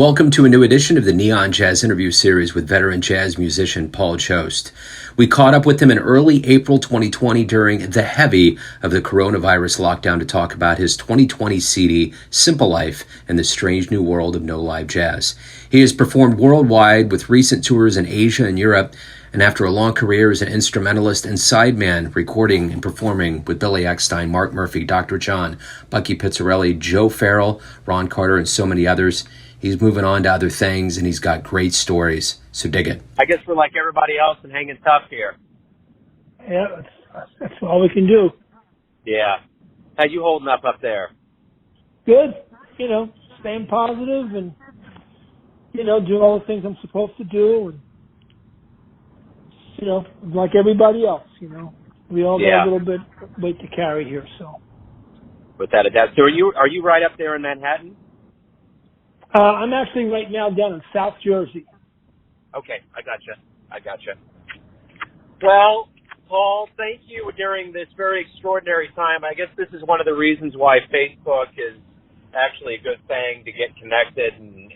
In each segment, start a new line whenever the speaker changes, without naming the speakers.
Welcome to a new edition of the Neon Jazz interview series with veteran jazz musician Paul Jost. We caught up with him in early April 2020 during the heavy of the coronavirus lockdown to talk about his 2020 CD, Simple Life and the Strange New World of No Live Jazz. He has performed worldwide with recent tours in Asia and Europe, and after a long career as an instrumentalist and sideman, recording and performing with Billy Eckstine, Mark Murphy, Dr. John, Bucky Pizzarelli, Joe Farrell, Ron Carter, and so many others, he's moving on to other things, and he's got great stories. So dig it.
I guess we're like everybody else and hanging tough here.
Yeah, that's all we can do.
Yeah. How you holding up there?
Good. Staying positive and, doing all the things I'm supposed to do. And, like everybody else, we all got a little bit weight to carry here, so.
Without a doubt. So are you right up there in Manhattan?
I'm actually right now down in South Jersey.
Okay, I gotcha. Well, Paul, thank you during this very extraordinary time. I guess this is one of the reasons why Facebook is actually a good thing to get connected and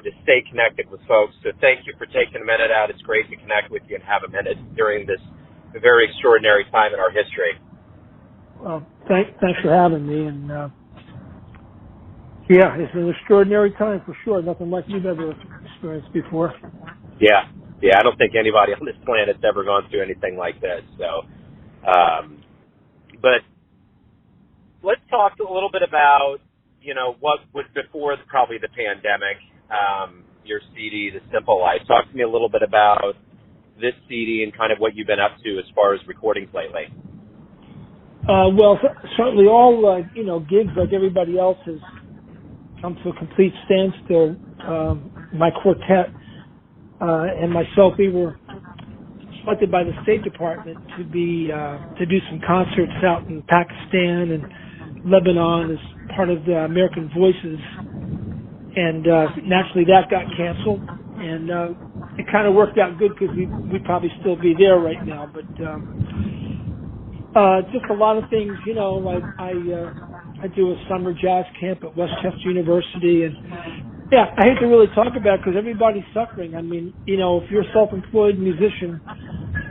to stay connected with folks. So thank you for taking a minute out. It's great to connect with you and have a minute during this very extraordinary time in our history.
Well, thanks for having me. And it's an extraordinary time for sure. Nothing like you've ever experienced before.
Yeah. I don't think anybody on this planet's ever gone through anything like this. So, but let's talk a little bit about what was before probably the pandemic. Your CD, The Simple Life. Talk to me a little bit about this CD and kind of what you've been up to as far as recordings lately.
Well, certainly all gigs like everybody else has come to a complete standstill. My quartet and myself, we were selected by the State Department to do some concerts out in Pakistan and Lebanon as part of the American Voices, and naturally that got canceled, and it kind of worked out good because we'd probably still be there right now, but just a lot of things, I do a summer jazz camp at Westchester University, and I hate to really talk about it because everybody's suffering. I mean, if you're a self-employed musician,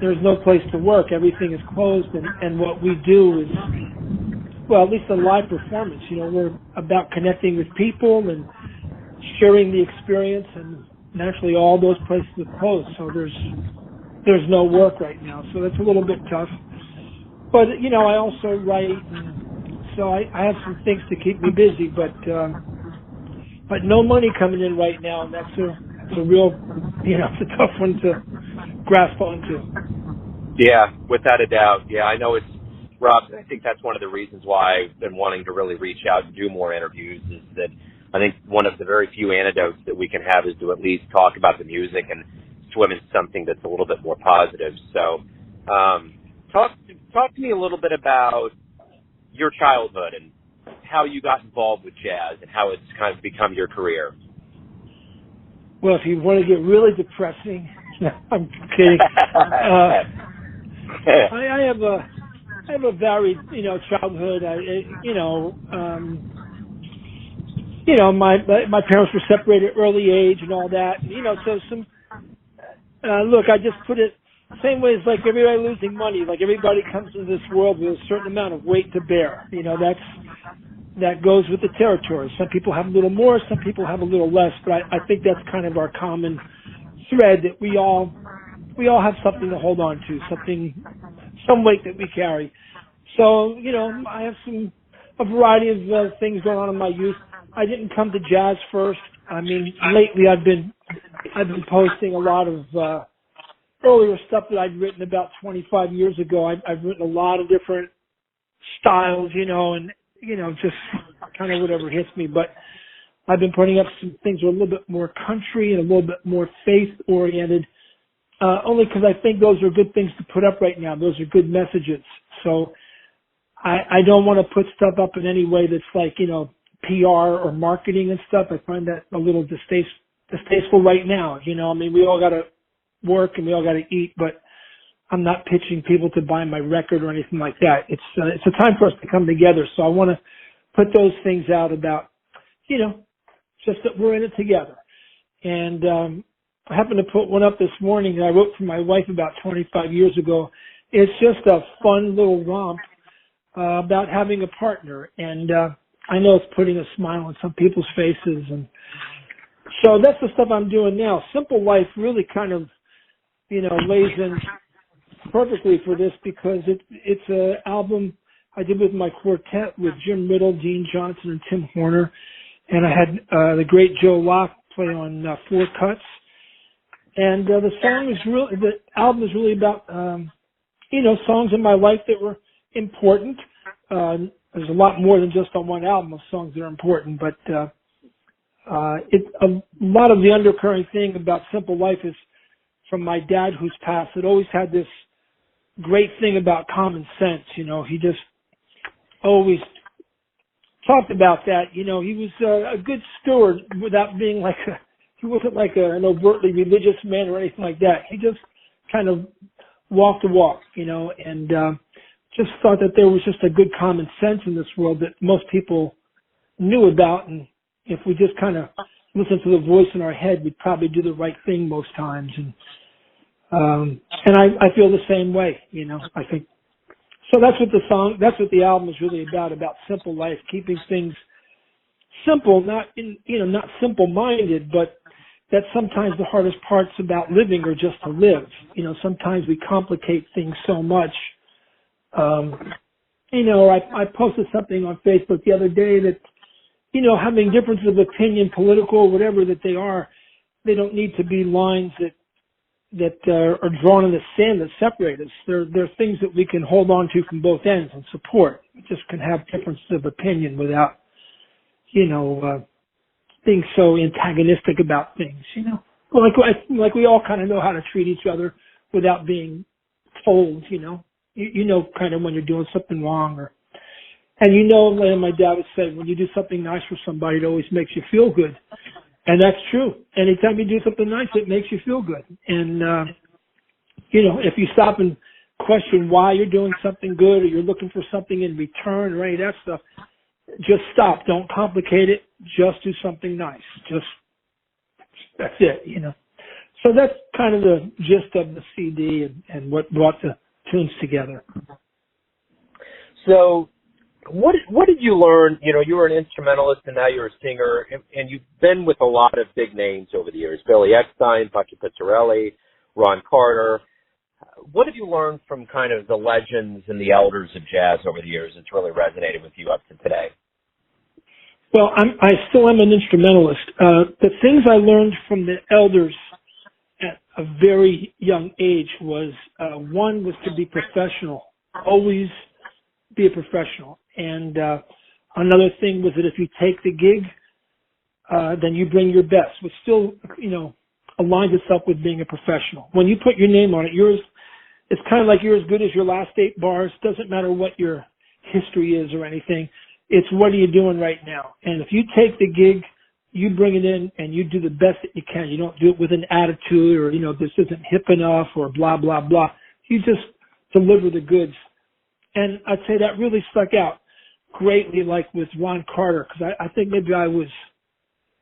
there's no place to work. Everything is closed, and what we do is, well, at least a live performance, we're about connecting with people and sharing the experience, and naturally all those places are closed, so there's no work right now, so that's a little bit tough. But, I also write, and so I have some things to keep me busy, but no money coming in right now, and that's a real, it's a tough one to grasp onto. Yeah,
without a doubt. Yeah, I know it's rough. I think that's one of the reasons why I've been wanting to really reach out and do more interviews is that I think one of the very few antidotes that we can have is to at least talk about the music and swim in something that's a little bit more positive. So talk to me a little bit about your childhood and how you got involved with jazz and how it's kind of become your career.
Well, if you want to get really depressing, I'm kidding. I have a varied, childhood. My parents were separated early age and all that. So some. Look, I just put it the same way as like everybody losing money. Like everybody comes into this world with a certain amount of weight to bear. That goes with the territory. Some people have a little more, some people have a little less. But I think that's kind of our common thread, that we all have something to hold on to, some weight that we carry. So I have a variety of things going on in my youth. I didn't come to jazz first. I mean, lately I've been posting a lot of earlier stuff that I'd written about 25 years ago. I've written a lot of different styles, and just kind of whatever hits me. But I've been putting up some things that are a little bit more country and a little bit more faith-oriented, only because I think those are good things to put up right now. Those are good messages. So I don't want to put stuff up in any way that's like, PR or marketing and stuff. I find that a little distasteful right now. I mean, we all got to work and we all got to eat, but I'm not pitching people to buy my record or anything like that. It's a time for us to come together. So I want to put those things out about, just that we're in it together. And I happened to put one up this morning that I wrote for my wife about 25 years ago. It's just a fun little romp about having a partner. And I know it's putting a smile on some people's faces. And so that's the stuff I'm doing now. Simple Life really kind of, lays in perfectly for this because it's an album I did with my quartet with Jim Riddle, Dean Johnson, and Tim Horner. And I had the great Joe Locke play on 4 cuts. And the album is really about, songs in my life that were important. There's a lot more than just on one album of songs that are important, but a lot of the undercurrent thing about Simple Life is from my dad who's passed. It always had this great thing about common sense. He just always talked about that. He was a good steward without being he wasn't like an overtly religious man or anything like that. He just kind of walked the walk, and just thought that there was just a good common sense in this world that most people knew about. And if we just kind of listen to the voice in our head, we'd probably do the right thing most times. And I feel the same way, I think. So that's what the album is really about simple life, keeping things simple, not simple-minded, but that sometimes the hardest parts about living are just to live. Sometimes we complicate things so much. I posted something on Facebook the other day that, having differences of opinion, political, whatever that they are, they don't need to be lines that are drawn in the sand that separate us. They're things that we can hold on to from both ends and support. We just can have differences of opinion without, being so antagonistic about things, like we all kind of know how to treat each other without being told, kind of when you're doing something wrong and like my dad would say, when you do something nice for somebody, it always makes you feel good. And that's true. Anytime you do something nice, it makes you feel good. And, if you stop and question why you're doing something good or you're looking for something in return or any of that stuff, just stop. Don't complicate it. Just do something nice. That's it, So that's kind of the gist of the CD and what brought the tunes together.
So what did you learn? You were an instrumentalist and now you're a singer, and you've been with a lot of big names over the years: Billy Eckstine, Bucky Pizzarelli, Ron Carter. What have you learned from kind of the legends and the elders of jazz over the years that's really resonated with you up to today?
Well, I still am an instrumentalist. The things I learned from the elders at a very young age was, one was to be professional, always be a professional. And another thing was that if you take the gig, then you bring your best, which still, aligns itself with being a professional. When you put your name on it, it's kind of like you're as good as your last 8 bars. Doesn't matter what your history is or anything. It's what are you doing right now? And if you take the gig, you bring it in and you do the best that you can. You don't do it with an attitude or, this isn't hip enough or blah, blah, blah. You just deliver the goods. And I'd say that really stuck out greatly, like with Ron Carter, because I think maybe I was,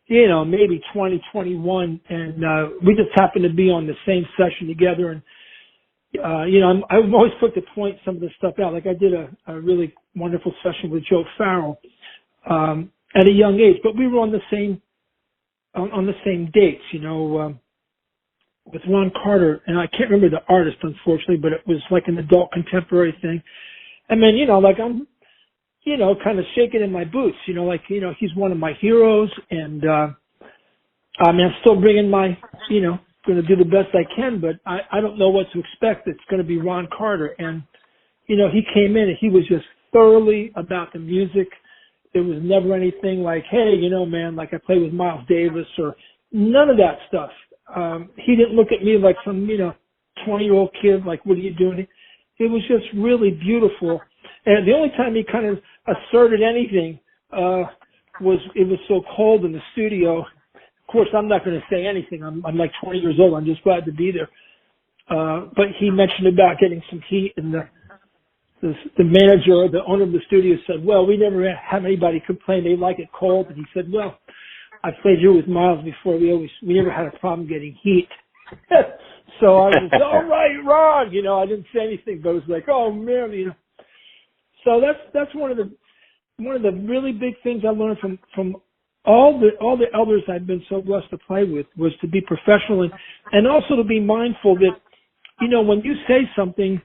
maybe 20, 21, and we just happened to be on the same session together. And, I've always put to point some of this stuff out. Like I did a really wonderful session with Joe Farrell at a young age, but we were on the same dates, with Ron Carter, and I can't remember the artist, unfortunately, but it was like an adult contemporary thing. And then, I'm, kind of shaking in my boots, he's one of my heroes, and I'm still bringing my, going to do the best I can, but I don't know what to expect. It's going to be Ron Carter. And, he came in and he was just thoroughly about the music. There was never anything like, hey, man, like I play with Miles Davis or none of that stuff. He didn't look at me like some, 20-year-old kid, like, what are you doing? It was just really beautiful. And the only time he kind of asserted anything was it was so cold in the studio. Of course, I'm not going to say anything. I'm like 20 years old. I'm just glad to be there. But he mentioned about getting some heat, and the manager or the owner of the studio said, well, we never have anybody complain they like it cold. And he said, well, I played here with Miles before. We never had a problem getting heat. So I was, all right, Ron. I didn't say anything, but it was like, oh man, So that's one of the really big things I learned from all the elders I've been so blessed to play with was to be professional and also to be mindful that, when you say something,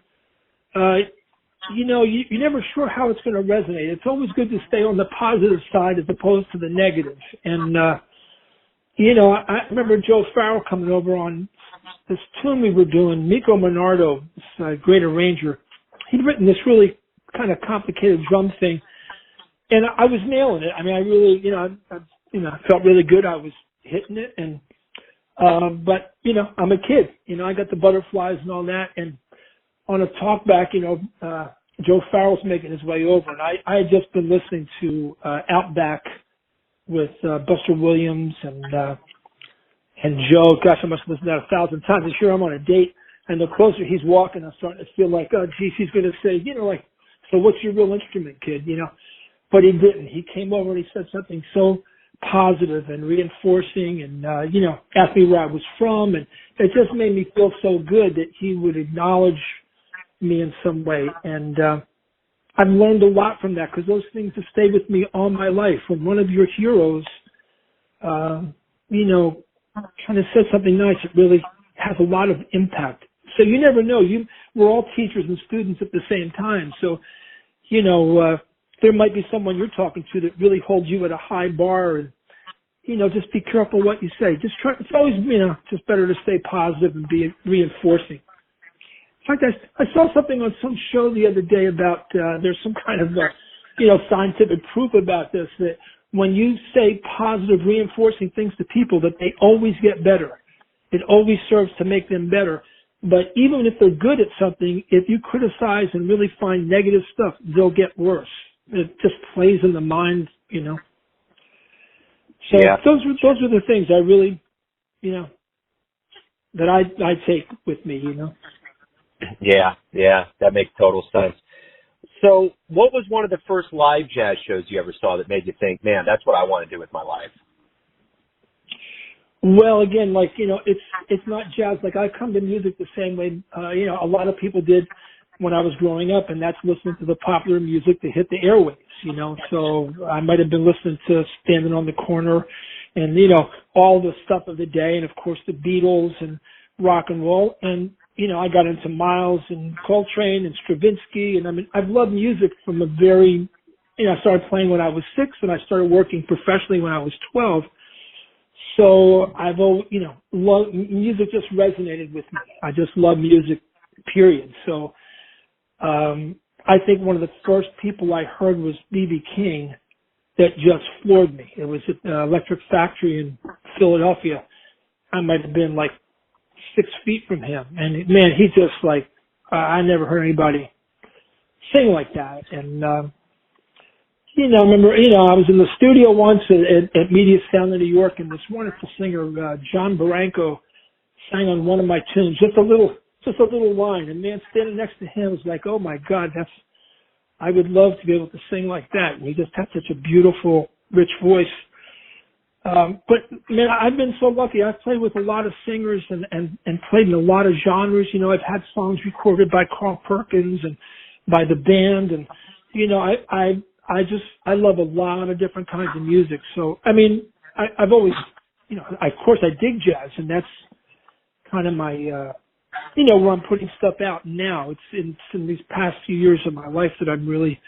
you're never sure how it's going to resonate. It's always good to stay on the positive side as opposed to the negative. And, I remember Joe Farrell coming over on this tune we were doing. Miko Monardo, this great arranger, he'd written this really kind of complicated drum thing. And I was nailing it. I mean, I really, I felt really good. I was hitting it. And, but, I'm a kid. I got the butterflies and all that. And on a talk back, Joe Farrell's making his way over. And I had just been listening to Outback with Buster Williams and Joe. Gosh, I must have listened to that 1,000 times. I'm sure I'm on a date. And the closer he's walking, I'm starting to feel like, oh, geez, he's going to say, so what's your real instrument, kid? But he didn't. He came over and he said something so positive and reinforcing and, asked me where I was from. And it just made me feel so good that he would acknowledge me in some way. And I've learned a lot from that because those things have stayed with me all my life. When one of your heroes, kind of says something nice, it really has a lot of impact. So you never know. We're all teachers and students at the same time. So, there might be someone you're talking to that really holds you at a high bar and, just be careful what you say. Just try, it's always, just better to stay positive and be reinforcing. In fact, I saw something on some show the other day about, there's some kind of, scientific proof about this, that when you say positive, reinforcing things to people, that they always get better. It always serves to make them better. But even if they're good at something, if you criticize and really find negative stuff, they'll get worse. It just plays in the mind, So
yeah.
those are the things I really, that I take with me,
Yeah, that makes total sense. So what was one of the first live jazz shows you ever saw that made you think, man, that's what I want to do with my life?
Well, again, it's not jazz. Like I come to music the same way, a lot of people did when I was growing up, and that's listening to the popular music to hit the airwaves, So I might have been listening to Standing on the Corner and, all the stuff of the day, and of course the Beatles and rock and roll. And, I got into Miles and Coltrane and Stravinsky, and I've loved music from a very, I started playing when I was 6, and I started working professionally when I was 12. So I've always, music just resonated with me. I just love music, period. So I think one of the first people I heard was B.B. King that just floored me. It was at the Electric Factory in Philadelphia. I might have been 6 feet from him. And man, he just I never heard anybody sing like that. And, I remember, I was in the studio once at Media Sound in New York, and this wonderful singer, John Barranco, sang on one of my tunes, just a little line. And man, standing next to him was like, oh my God, I would love to be able to sing like that. And he just had such a beautiful, rich voice. But man, I've been so lucky. I've played with a lot of singers and played in a lot of genres. I've had songs recorded by Carl Perkins and by the band. And, I love a lot of different kinds of music. So, I've always, of course I dig jazz, and that's kind of my, where I'm putting stuff out now. It's in these past few years of my life that I'm really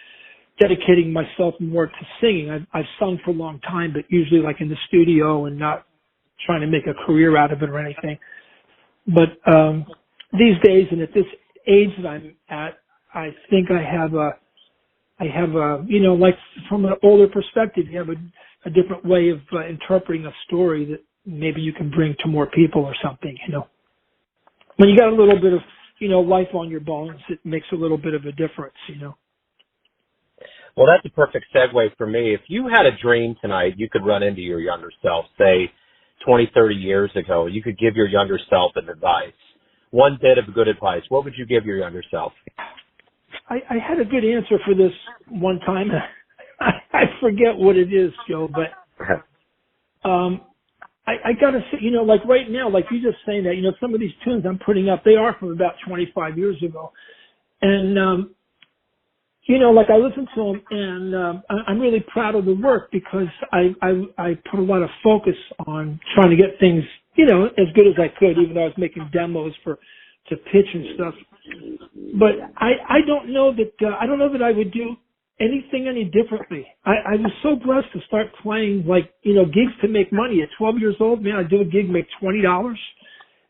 dedicating myself more to singing. I've sung for a long time, but usually in the studio and not trying to make a career out of it or anything. But, these days and at this age that I'm at, I think I have a, from an older perspective, you have a different way of interpreting a story that maybe you can bring to more people or something, When you got a little bit of, life on your bones, it makes a little bit of a difference,
Well, that's a perfect segue for me. If you had a dream tonight, you could run into your younger self, say 20, 30 years ago, you could give your younger self an advice. One bit of good advice. What would you give your younger self?
I had a good answer for this one time. I forget what it is, Joe, but I gotta say, like right now, like you just saying that, some of these tunes I'm putting up, they are from about 25 years ago. And, like I listen to them and, I'm really proud of the work because I put a lot of focus on trying to get things, as good as I could, even though I was making demos to pitch and stuff. But I don't know that I would do anything any differently. I was so blessed to start playing gigs to make money at 12 years old. Man, I'd do a gig, make $20.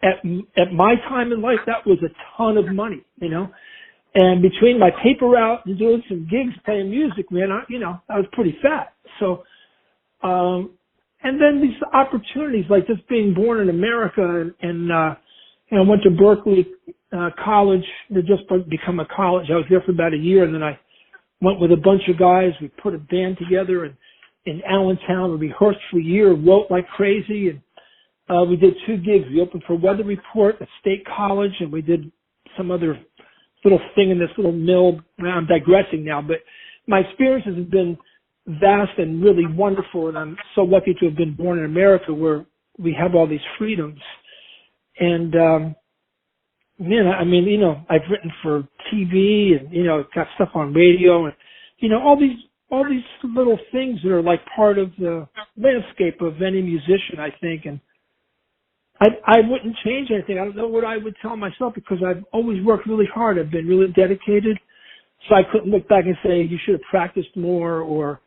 At my time in life, that was a ton of money, And between my paper route and doing some gigs, playing music, man, I was pretty fat. So, and then these opportunities, like just being born in America and went to Berkeley College to just become a college. I was there for about a year, and then I went with a bunch of guys. We put a band together in Allentown. We rehearsed for a year, wrote like crazy, and we did 2 gigs. We opened for Weather Report at State College, and we did some other little thing in this little mill. I'm digressing now, but my experiences have been vast and really wonderful, and I'm so lucky to have been born in America where we have all these freedoms. And man, I've written for TV and got stuff on radio and all these little things that are like part of the landscape of any musician, I think. And I wouldn't change anything. I don't know what I would tell myself because I've always worked really hard. I've been really dedicated. So I couldn't look back and say you should have practiced more or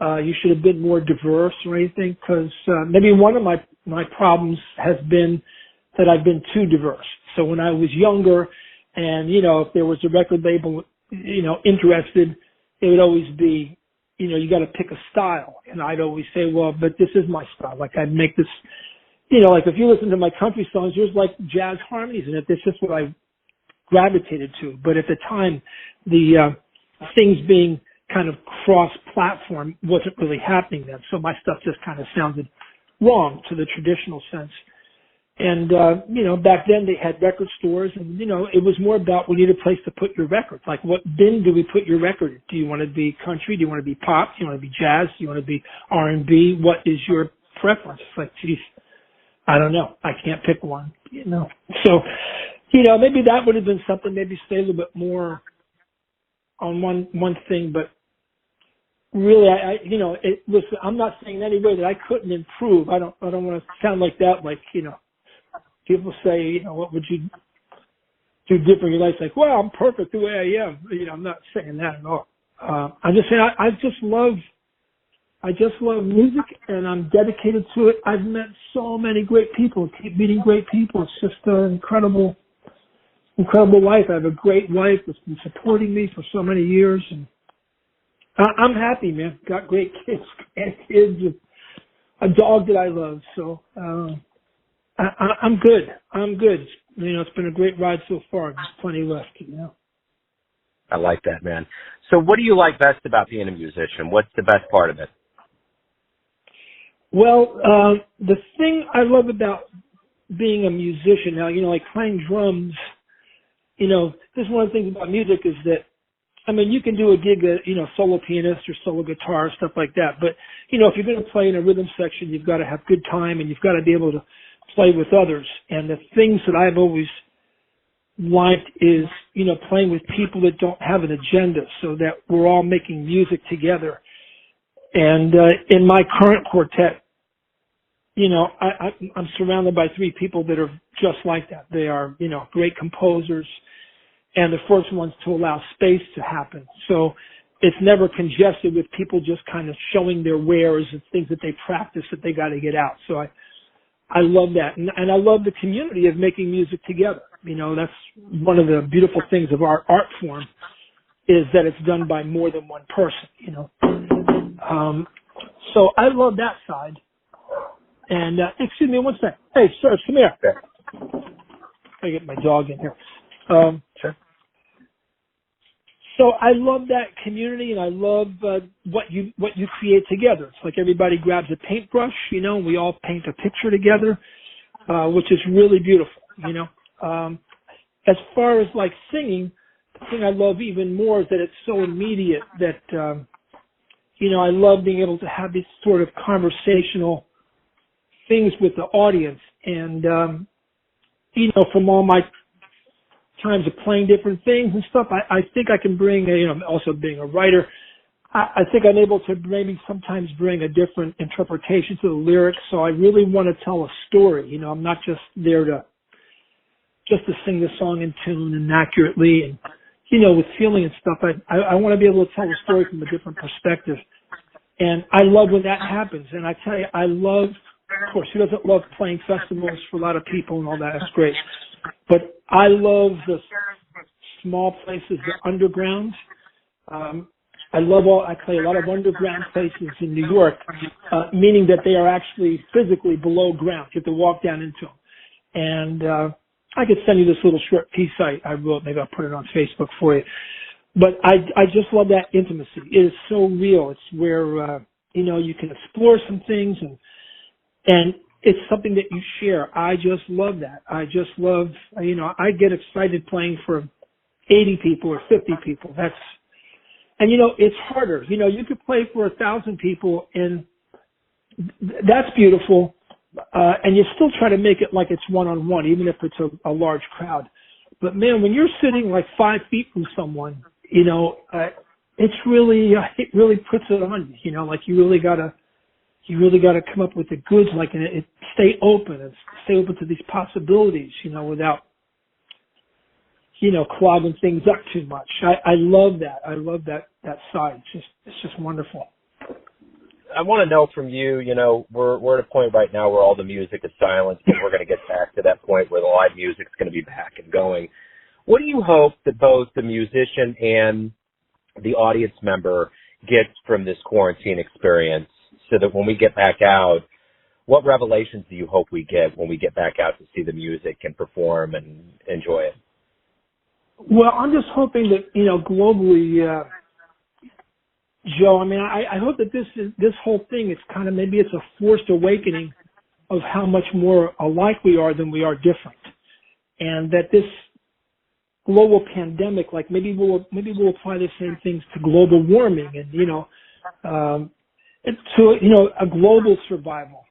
you should have been more diverse or anything, because maybe one of my problems has been that I've been too diverse. So when I was younger and, if there was a record label, interested, it would always be, you got to pick a style. And I'd always say, well, but this is my style. Like I'd make this, like if you listen to my country songs, there's like jazz harmonies in it. That's just what I gravitated to. But at the time, the things being kind of cross-platform wasn't really happening then. So my stuff just kind of sounded wrong to the traditional sense. And, back then they had record stores and, it was more about we need a place to put your record. Like what bin do we put your record in? Do you want to be country? Do you want to be pop? Do you want to be jazz? Do you want to be R&B? What is your preference? It's like, geez, I don't know. I can't pick one, So, maybe that would have been something, maybe stay a little bit more on one thing, but really, listen, I'm not saying in any way that I couldn't improve. I don't want to sound like that, like, people say, what would you do different in your life? Like, well, I'm perfect the way I am. I'm not saying that at all. I'm just saying I just love music and I'm dedicated to it. I've met so many great people, keep meeting great people. It's just an incredible life. I have a great wife that's been supporting me for so many years, and I'm happy, man. Got great kids, grandkids, a dog that I love. So, I'm good. It's been a great ride so far. There's plenty left,
I like that, man. So what do you like best about being a musician? What's the best part of it?
Well, the thing I love about being a musician now, like playing drums, this is one of the things about music is that, you can do a gig, solo pianist or solo guitar, stuff like that. But, if you're going to play in a rhythm section, you've got to have good time and you've got to be able to play with others. And the things that I've always liked is, playing with people that don't have an agenda so that we're all making music together. And, in my current quartet, I'm surrounded by 3 people that are just like that. They are, great composers and the first ones to allow space to happen. So it's never congested with people just kind of showing their wares and things that they practice that they got to get out. So I love that. And I love the community of making music together. That's one of the beautiful things of our art form is that it's done by more than one person, So I love that side. And, excuse me one second. Hey, Serge, come here.
Okay.
I get my dog in here.
Sure.
So I love that community, and I love what you create together. It's like everybody grabs a paintbrush, and we all paint a picture together, which is really beautiful. As far as like singing, the thing I love even more is that it's so immediate that I love being able to have these sort of conversational things with the audience. And, from all my times of playing different things and stuff, I think I can bring, also being a writer, I think I'm able to maybe sometimes bring a different interpretation to the lyrics. So I really want to tell a story. I'm not just there to sing the song in tune and accurately and, with feeling and stuff. I want to be able to tell a story from a different perspective. And I love when that happens. And I tell you, of course, who doesn't love playing festivals for a lot of people and all that? That's great. But I love the small places, the underground. I play a lot of underground places in New York, meaning that they are actually physically below ground. You have to walk down into them. And I could send you this little short piece I wrote. Maybe I'll put it on Facebook for you. But I just love that intimacy. It is so real. It's where, you can explore some things and it's something that you share. I just love that. I just love, I get excited playing for 80 people or 50 people. And it's harder. You could play for 1,000 people and that's beautiful. And you still try to make it like it's one-on-one, even if it's a large crowd. But man, when you're sitting like 5 feet from someone, it really puts it on you. Like you really gotta come up with the goods, like and stay open to these possibilities, without, clogging things up too much. I love that. I love that side. It's just wonderful.
I want to know from you, we're at a point right now where all the music is silenced, and we're going to get back to that point where the live music's going to be back and going. What do you hope that both the musician and the audience member gets from this quarantine experience so that when we get back out, what revelations do you hope we get when we get back out to see the music and perform and enjoy it?
Well, I'm just hoping that, globally, Joe, I hope that this whole thing is kind of, maybe it's a forced awakening of how much more alike we are than we are different. And that this global pandemic, like maybe we'll apply the same things to global warming and, to, a global survival.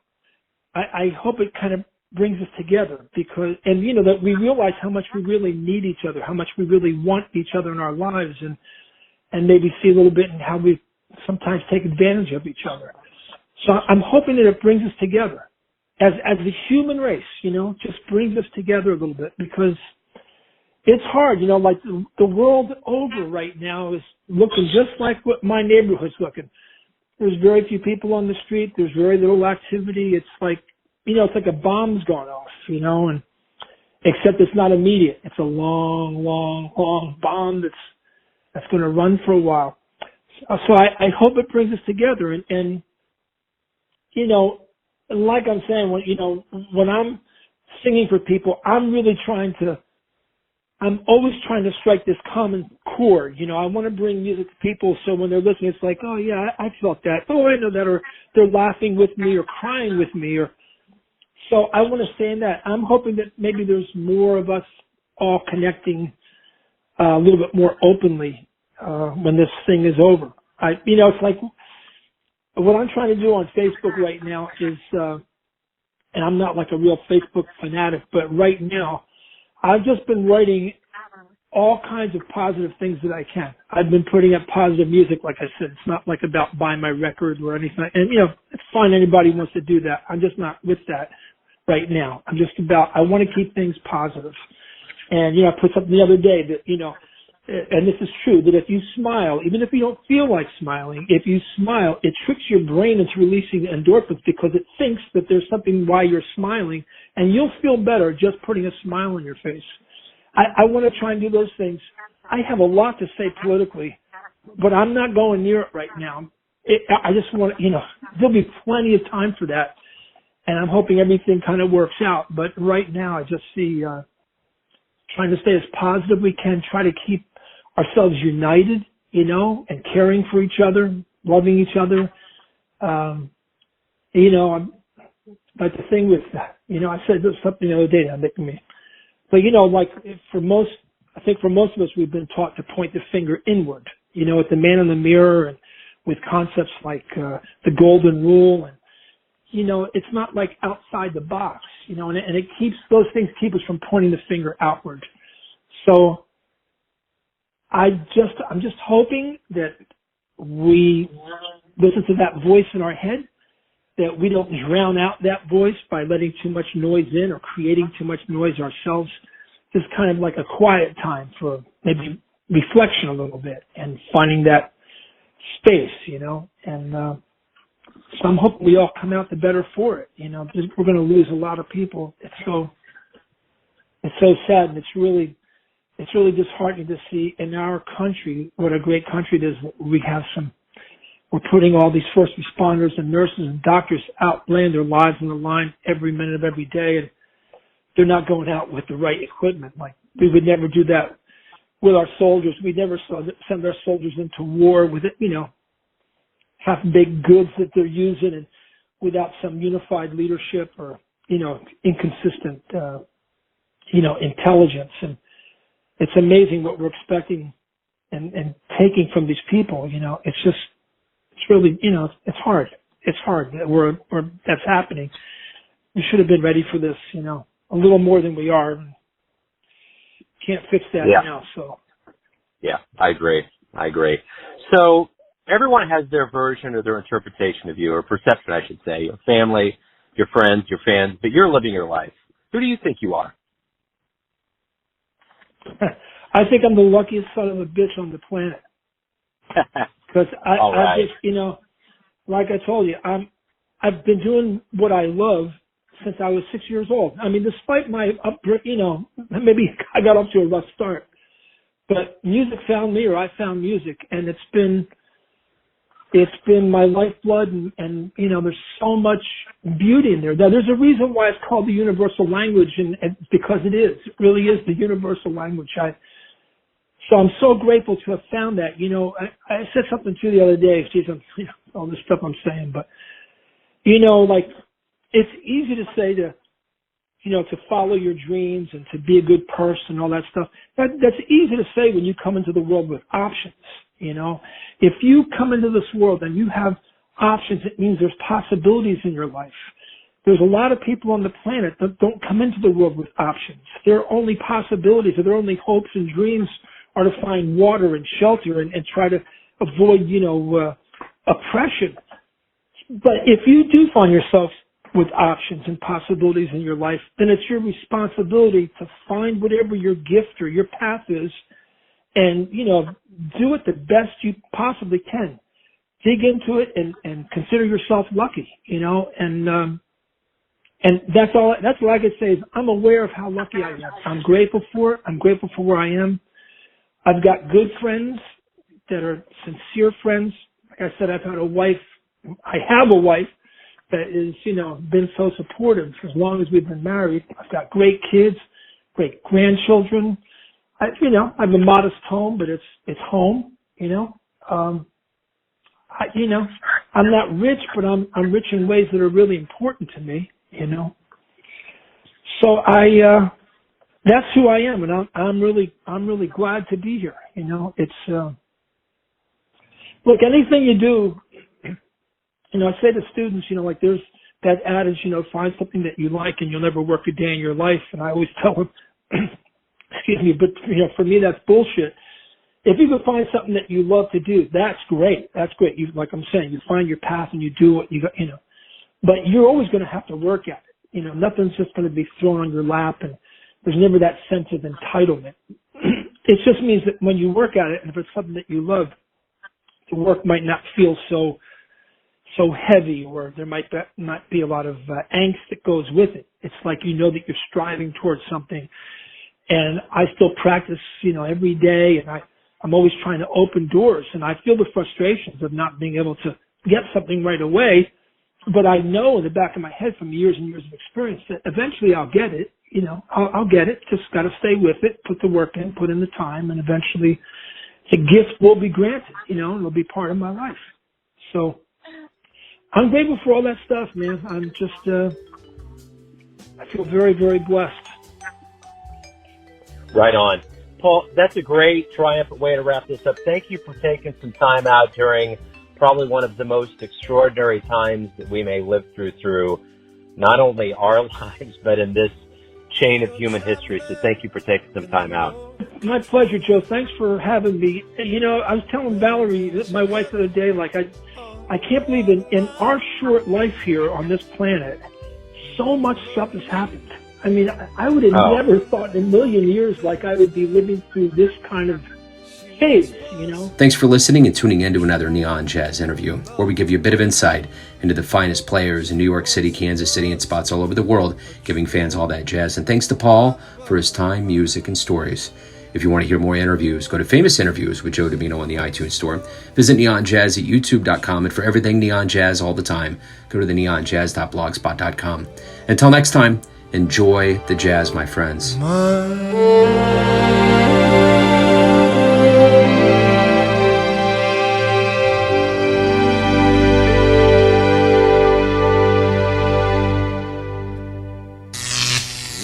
I hope it kind of brings us together because, and, that we realize how much we really need each other, how much we really want each other in our lives and maybe see a little bit in how we sometimes take advantage of each other. So I'm hoping that it brings us together as the human race, just brings us together a little bit because it's hard, like the world over right now is looking just like what my neighborhood's looking. There's very few people on the street. There's very little activity. It's like, it's like a bomb's gone off, and except it's not immediate. It's a long, long, long bomb that's going to run for a while. So I hope it brings us together and like I'm saying, when I'm singing for people, I'm always trying to strike this common chord. I want to bring music to people so when they're listening, it's like, oh yeah, I felt that. Oh, I know that. Or they're laughing with me or crying with me. So I want to stay in that. I'm hoping that maybe there's more of us all connecting a little bit more openly when this thing is over. It's like what I'm trying to do on Facebook right now is, and I'm not like a real Facebook fanatic, but right now I've just been writing all kinds of positive things that I can. I've been putting up positive music, like I said. It's not like about buying my record or anything. And, it's fine. Anybody wants to do that. I'm just not with that right now. I'm just about, I want to keep things positive. And, I put something the other day that, and this is true, that if you smile, even if you don't feel like smiling, if you smile, it tricks your brain into releasing endorphins because it thinks that there's something why you're smiling, and you'll feel better just putting a smile on your face. I want to try and do those things. I have a lot to say politically, but I'm not going near it right now. I just want to, there'll be plenty of time for that, and I'm hoping everything kind of works out. But right now, I just see trying to stay as positive we can, try to keep ourselves united, and caring for each other, loving each other. Like the thing with, I said something the other day that making me, but like I think for most of us, we've been taught to point the finger inward, at the man in the mirror and with concepts like the golden rule it's not like outside the box, and it those things keep us from pointing the finger outward. So I'm just hoping that we listen to that voice in our head, that we don't drown out that voice by letting too much noise in or creating too much noise ourselves. Just kind of like a quiet time for maybe reflection a little bit and finding that space, and so I'm hoping we all come out the better for it. Because we're going to lose a lot of people. It's so sad, and it's really disheartening to see in our country what a great country it is. We're putting all these first responders and nurses and doctors out, laying their lives on the line every minute of every day, and they're not going out with the right equipment. Like, we would never do that with our soldiers. We'd never send our soldiers into war with half-baked goods that they're using, and without some unified leadership or, inconsistent, intelligence. And it's amazing what we're expecting and taking from these people. It's really, it's hard. It's hard that that's happening. We should have been ready for this, a little more than we are. Can't fix that now, so.
Yeah, I agree. So everyone has their version or their interpretation of you, or perception, I should say. Your family, your friends, your fans, but you're living your life. Who do you think you are?
I think I'm the luckiest son of a bitch on the planet. Because I just, like I told you, I've been doing what I love since I was 6 years old. I mean, despite my maybe I got off to a rough start, but music found me, or I found music, and it's been my lifeblood, and there's so much beauty in there. Now, there's a reason why it's called the universal language, and because it is. It really is the universal language. So I'm so grateful to have found that. I said something to you the other day. Geez, all this stuff I'm saying, but like, it's easy to say to follow your dreams and to be a good person, all that stuff. That's easy to say when you come into the world with options. If you come into this world and you have options, it means there's possibilities in your life. There's a lot of people on the planet that don't come into the world with options. Their only possibilities, or their only hopes and dreams, are to find water and shelter and try to avoid, oppression. But if you do find yourself with options and possibilities in your life, then it's your responsibility to find whatever your gift or your path is and, do it the best you possibly can. Dig into it and consider yourself lucky, and that's all I could say is I'm aware of how lucky I am. I'm grateful for it. I'm grateful for where I am. I've got good friends that are sincere friends. Like I said, I have a wife that is, been so supportive for as long as we've been married. I've got great kids, great grandchildren. I have a modest home, but it's home, I'm not rich, but I'm rich in ways that are really important to me, So that's who I am, and I'm really glad to be here. It's look, anything you do, I say to students, like, there's that adage, find something that you like and you'll never work a day in your life. And I always tell them, excuse me, but for me that's bullshit. If you can find something that you love to do, that's great. That's great. Like I'm saying, you find your path and you do what you got, but you're always going to have to work at it. Nothing's just going to be thrown on your lap, and there's never that sense of entitlement. It just means that when you work at it, and if it's something that you love, the work might not feel so heavy, or there might not be a lot of angst that goes with it. It's like that you're striving towards something. And I still practice, every day, and I'm always trying to open doors, and I feel the frustrations of not being able to get something right away. But I know in the back of my head from years and years of experience that eventually I'll get it. I'll get it. Just got to stay with it, put the work in, put in the time, and eventually the gift will be granted, and it'll be part of my life. So I'm grateful for all that stuff, man. I'm just, I feel very, very blessed.
Right on. Paul, that's a great, triumphant way to wrap this up. Thank you for taking some time out during probably one of the most extraordinary times that we may live through not only our lives, but in this chain of human history. So thank you for taking some time out.
My pleasure, Joe. Thanks for having me. And, I was telling Valerie, my wife, the other day, I can't believe in our short life here on this planet, so much stuff has happened. I mean, I would have never thought in a million years I would be living through this kind of phase,
Thanks for listening and tuning in to another Neon Jazz interview, where we give you a bit of insight into the finest players in New York City, Kansas City, and spots all over the world, giving fans all that jazz. And thanks to Paul for his time, music, and stories. If you want to hear more interviews, go to Famous Interviews with Joe Domino on the iTunes Store. Visit Neon Jazz at youtube.com, and for everything Neon Jazz all the time, go to the neonjazz.blogspot.com. Until next time, enjoy the jazz, my friends.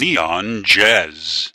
Neon Jazz.